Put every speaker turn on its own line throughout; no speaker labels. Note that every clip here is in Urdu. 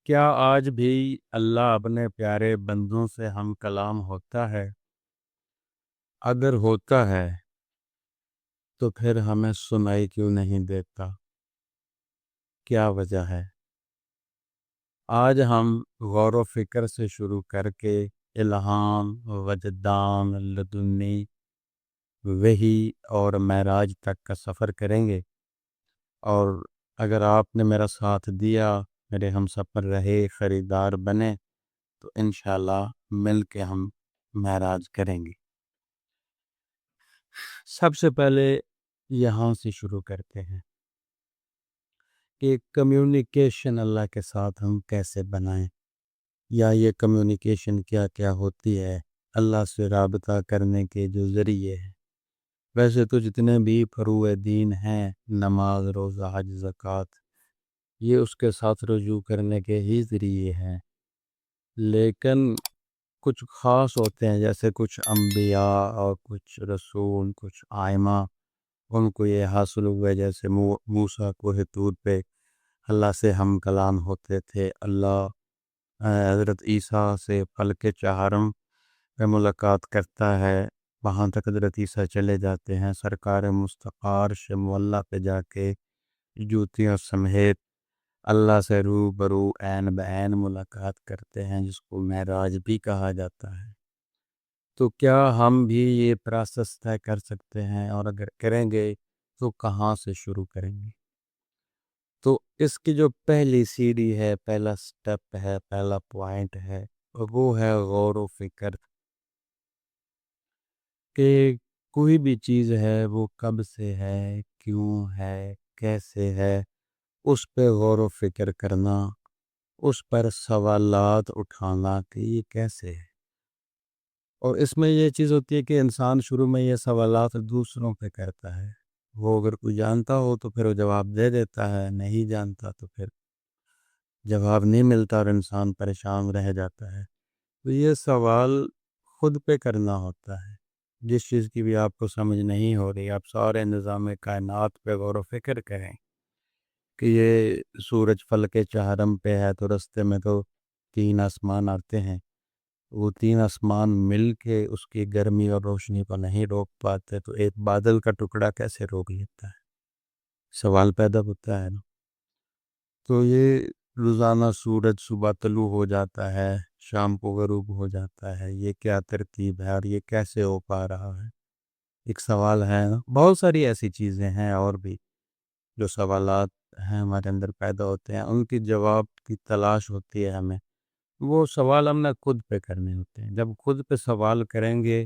کیا آج بھی اللہ اپنے پیارے بندوں سے ہم کلام ہوتا ہے؟ اگر ہوتا ہے تو پھر ہمیں سنائی کیوں نہیں دیتا؟ کیا وجہ ہے؟ آج ہم غور و فکر سے شروع کر کے الہام، وجدان، لدنی، وحی اور معراج تک کا سفر کریں گے، اور اگر آپ نے میرا ساتھ دیا، میرے ہم سفر رہے، خریدار بنے، تو انشاءاللہ مل کے ہم معراج کریں گے۔ سب سے پہلے یہاں سے شروع کرتے ہیں کہ کمیونیکیشن اللہ کے ساتھ ہم کیسے بنائیں، یا یہ کمیونیکیشن کیا کیا ہوتی ہے اللہ سے رابطہ کرنے کے جو ذریعے ہیں۔ ویسے تو جتنے بھی فروع دین ہیں، نماز، روزہ، حج، زکوٰۃ، یہ اس کے ساتھ رجوع کرنے کے ہی ذریعے ہیں، لیکن کچھ خاص ہوتے ہیں، جیسے کچھ انبیاء اور کچھ رسول، کچھ آئمہ، ان کو یہ حاصل ہوئے، جیسے موسیٰ کوہ طور پہ اللہ سے ہم کلام ہوتے تھے، اللہ حضرت عیسیٰ سے فلک چہارم پہ ملاقات کرتا ہے، وہاں تک حضرت عیسیٰ چلے جاتے ہیں، سرکار مصطفیٰ عرش معلیٰ پہ جا کے جوتیاں سمیت اللہ سے روبرو عین بعین ملاقات کرتے ہیں، جس کو معراج بھی کہا جاتا ہے۔ تو کیا ہم بھی یہ پروسیس طے کر سکتے ہیں، اور اگر کریں گے تو کہاں سے شروع کریں گے؟ تو اس کی جو پہلی سیڑھی ہے، پہلا سٹیپ ہے، پہلا پوائنٹ ہے، وہ ہے غور و فکر، کہ کوئی بھی چیز ہے وہ کب سے ہے، کیوں ہے، کیسے ہے، اس پہ غور و فکر کرنا، اس پر سوالات اٹھانا کہ یہ کیسے ہے۔ اور اس میں یہ چیز ہوتی ہے کہ انسان شروع میں یہ سوالات دوسروں پہ کرتا ہے، وہ اگر کوئی جانتا ہو تو پھر وہ جواب دے دیتا ہے، نہیں جانتا تو پھر جواب نہیں ملتا اور انسان پریشان رہ جاتا ہے۔ تو یہ سوال خود پہ کرنا ہوتا ہے، جس چیز کی بھی آپ کو سمجھ نہیں ہو رہی، آپ سارے نظام کائنات پہ غور و فکر کریں کہ یہ سورج فلک چہارم پہ ہے، تو رستے میں تو 3 آسمان آتے ہیں، وہ 3 آسمان مل کے اس کی گرمی اور روشنی کو نہیں روک پاتے، تو ایک بادل کا ٹکڑا کیسے روک لیتا ہے؟ سوال پیدا ہوتا ہے نا۔ تو یہ روزانہ سورج صبح طلوع ہو جاتا ہے، شام کو غروب ہو جاتا ہے، یہ کیا ترتیب ہے اور یہ کیسے ہو پا رہا ہے؟ ایک سوال ہے نا۔ بہت ساری ایسی چیزیں ہیں اور بھی جو سوالات ہیں ہمارے اندر پیدا ہوتے ہیں، ان کی جواب کی تلاش ہوتی ہے ہمیں۔ وہ سوال ہم نے خود پہ کرنے ہوتے ہیں، جب خود پہ سوال کریں گے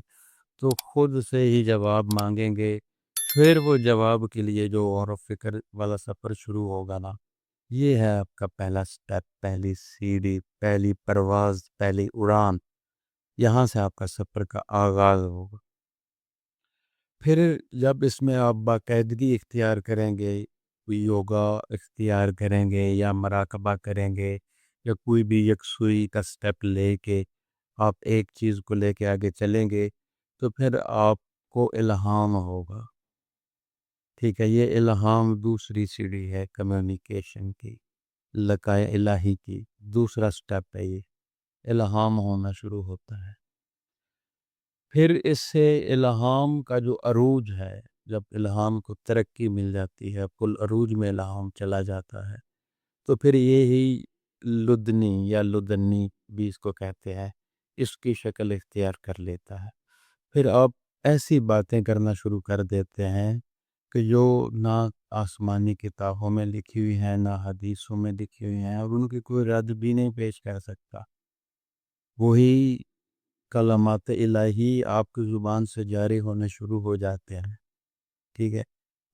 تو خود سے ہی جواب مانگیں گے، پھر وہ جواب کے لیے جو غور و فکر والا سفر شروع ہوگا نا، یہ ہے آپ کا پہلا سٹیپ، پہلی سیڑھی، پہلی پرواز، پہلی اڑان۔ یہاں سے آپ کا سفر کا آغاز ہوگا۔ پھر جب اس میں آپ باقاعدگی اختیار کریں گے، کوئی یوگا اختیار کریں گے یا مراقبہ کریں گے، یا کوئی بھی یکسوئی کا سٹیپ لے کے آپ ایک چیز کو لے کے آگے چلیں گے، تو پھر آپ کو الہام ہوگا۔ ٹھیک ہے، یہ الہام دوسری سیڑھی ہے کمیونیکیشن کی، لقائے الہی کی دوسرا سٹیپ ہے، یہ الہام ہونا شروع ہوتا ہے۔ پھر اس سے الہام کا جو عروج ہے، جب الہام کو ترقی مل جاتی ہے، کل عروج میں الہام چلا جاتا ہے، تو پھر یہی لدنی یا لدنی بھی اس کو کہتے ہیں، اس کی شکل اختیار کر لیتا ہے۔ پھر آپ ایسی باتیں کرنا شروع کر دیتے ہیں کہ جو نہ آسمانی کتابوں میں لکھی ہوئی ہیں، نہ حدیثوں میں لکھی ہوئی ہیں، اور ان کی کوئی رد بھی نہیں پیش کر سکتا۔ وہی کلمات الہی آپ کی زبان سے جاری ہونے شروع ہو جاتے ہیں۔ ٹھیک ہے،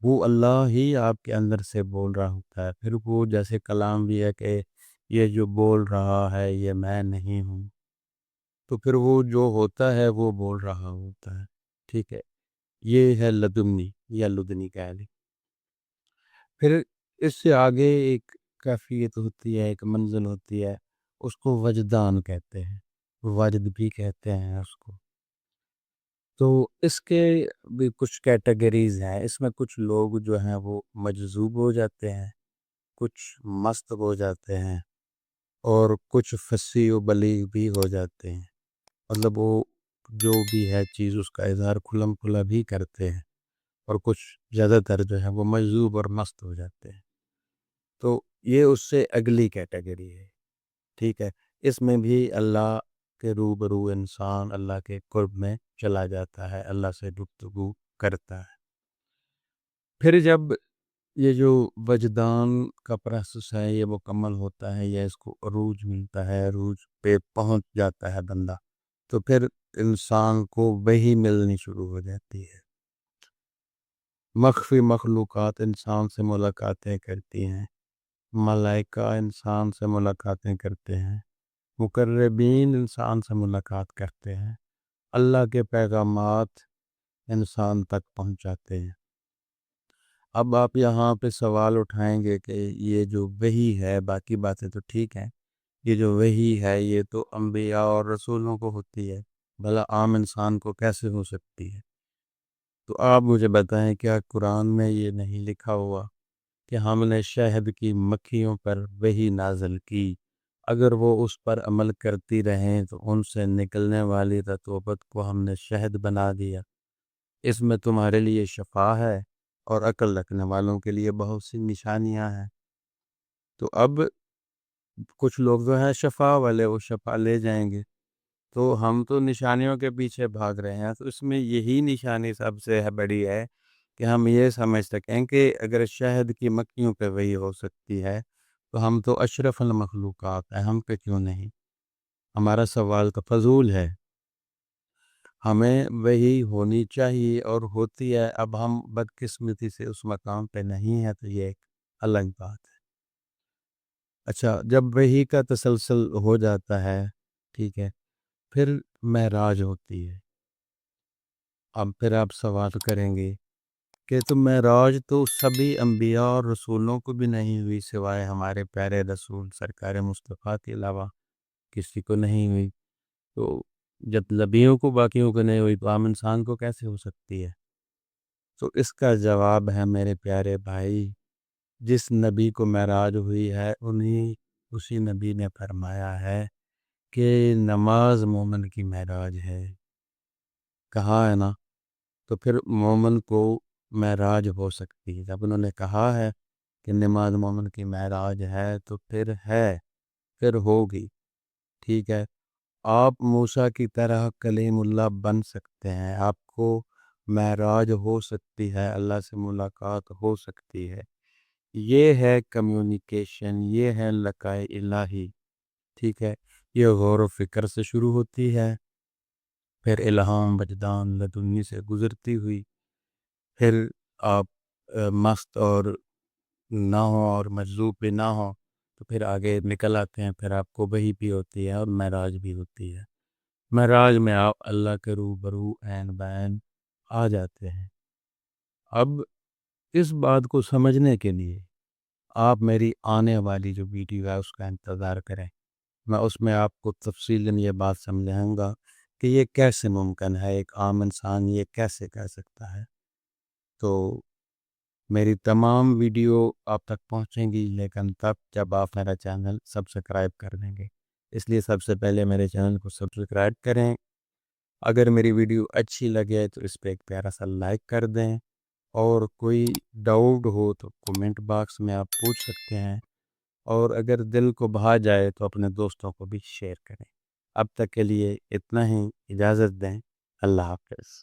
وہ اللہ ہی آپ کے اندر سے بول رہا ہوتا ہے۔ پھر وہ جیسے کلام بھی ہے کہ یہ جو بول رہا ہے یہ میں نہیں ہوں، تو پھر وہ جو ہوتا ہے وہ بول رہا ہوتا ہے۔ ٹھیک ہے، یہ ہے لدنی یا لدنی کہہ لیں۔ پھر اس سے آگے ایک کیفیت ہوتی ہے، ایک منزل ہوتی ہے، اس کو وجدان کہتے ہیں، وجد بھی کہتے ہیں اس کو۔ تو اس کے بھی کچھ کیٹیگریز ہیں، اس میں کچھ لوگ جو ہیں وہ مجذوب ہو جاتے ہیں، کچھ مست ہو جاتے ہیں، اور کچھ فصیح و بلیغ بھی ہو جاتے ہیں، مطلب وہ جو بھی ہے چیز اس کا اظہار کھلم کھلا بھی کرتے ہیں، اور کچھ زیادہ تر جو ہے وہ مجذوب اور مست ہو جاتے ہیں۔ تو یہ اس سے اگلی کیٹیگری ہے، ٹھیک ہے۔ اس میں بھی اللہ کے روبرو انسان اللہ کے قرب میں چلا جاتا ہے، اللہ سے گفتگو کرتا ہے۔ پھر جب یہ جو وجدان کا پروسیس ہے یہ مکمل ہوتا ہے، یا اس کو عروج ملتا ہے، عروج پہ پہنچ جاتا ہے بندہ، تو پھر انسان کو وحی ملنی شروع ہو جاتی ہے۔ مخفی مخلوقات انسان سے ملاقاتیں کرتی ہیں، ملائکہ انسان سے ملاقاتیں کرتے ہیں، مقربین انسان سے ملاقات کرتے ہیں، اللہ کے پیغامات انسان تک پہنچاتے ہیں۔ اب آپ یہاں پہ سوال اٹھائیں گے کہ یہ جو وحی ہے، باقی باتیں تو ٹھیک ہیں، یہ جو وحی ہے یہ تو انبیاء اور رسولوں کو ہوتی ہے، بھلا عام انسان کو کیسے ہو سکتی ہے؟ تو آپ مجھے بتائیں، کیا قرآن میں یہ نہیں لکھا ہوا کہ ہم نے شہد کی مکھیوں پر وحی نازل کی، اگر وہ اس پر عمل کرتی رہیں تو ان سے نکلنے والی رطوبت کو ہم نے شہد بنا دیا، اس میں تمہارے لیے شفا ہے اور عقل رکھنے والوں کے لیے بہت سی نشانیاں ہیں۔ تو اب کچھ لوگ جو ہیں شفا والے، وہ شفا لے جائیں گے، تو ہم تو نشانیوں کے پیچھے بھاگ رہے ہیں، تو اس میں یہی نشانی سب سے بڑی ہے کہ ہم یہ سمجھ سکیں کہ اگر شہد کی مکھیوں پہ وہی ہو سکتی ہے تو ہم تو اشرف المخلوقات ہیں، ہم پہ کیوں نہیں؟ ہمارا سوال تو فضول ہے، ہمیں وہی ہونی چاہیے اور ہوتی ہے۔ اب ہم بدقسمتی سے اس مقام پہ نہیں ہیں تو یہ ایک الگ بات ہے۔ اچھا، جب وحی کا تسلسل ہو جاتا ہے، ٹھیک ہے، پھر معراج ہوتی ہے۔ اب پھر آپ سوال کریں گے کہ تو معراج تو سبھی انبیاء اور رسولوں کو بھی نہیں ہوئی، سوائے ہمارے پیارے رسول سرکار مصطفیٰ کے علاوہ کسی کو نہیں ہوئی، تو جب نبیوں کو باقیوں کو نہیں ہوئی تو عام انسان کو کیسے ہو سکتی ہے؟ تو اس کا جواب ہے میرے پیارے بھائی، جس نبی کو معراج ہوئی ہے اسی نبی نے فرمایا ہے کہ نماز مومن کی معراج ہے، کہا ہے نا؟ تو پھر مومن کو معراج ہو سکتی ہے، جب انہوں نے کہا ہے کہ نماز مومن کی معراج ہے تو پھر ہے، پھر ہوگی، ٹھیک ہے۔ آپ موسیٰ کی طرح کلیم اللہ بن سکتے ہیں، آپ کو معراج ہو سکتی ہے، اللہ سے ملاقات ہو سکتی ہے، یہ ہے کمیونیکیشن، یہ ہے لقائے الہی، ٹھیک ہے۔ یہ غور و فکر سے شروع ہوتی ہے، پھر الہام وجدان لدنی سے گزرتی ہوئی، پھر آپ مست اور نہ ہو اور مجذوب بھی نہ ہو تو پھر آگے نکل آتے ہیں، پھر آپ کو وحی بھی ہوتی ہے اور معراج بھی ہوتی ہے۔ معراج میں آپ اللہ کے روبرو عین بین آ جاتے ہیں۔ اب اس بات کو سمجھنے کے لیے آپ میری آنے والی جو ویڈیو ہے اس کا انتظار کریں، میں اس میں آپ کو تفصیلاً یہ بات سمجھاؤں گا کہ یہ کیسے ممکن ہے، ایک عام انسان یہ کیسے کہہ سکتا ہے۔ تو میری تمام ویڈیو آپ تک پہنچیں گی، لیکن تب جب آپ میرا چینل سبسکرائب کر دیں گے، اس لیے سب سے پہلے میرے چینل کو سبسکرائب کریں۔ اگر میری ویڈیو اچھی لگے تو اس پہ ایک پیارا سا لائک کر دیں، اور کوئی ڈاؤٹ ہو تو کومنٹ باکس میں آپ پوچھ سکتے ہیں، اور اگر دل کو بھا جائے تو اپنے دوستوں کو بھی شیئر کریں۔ اب تک کے لیے اتنا ہی، اجازت دیں، اللہ حافظ۔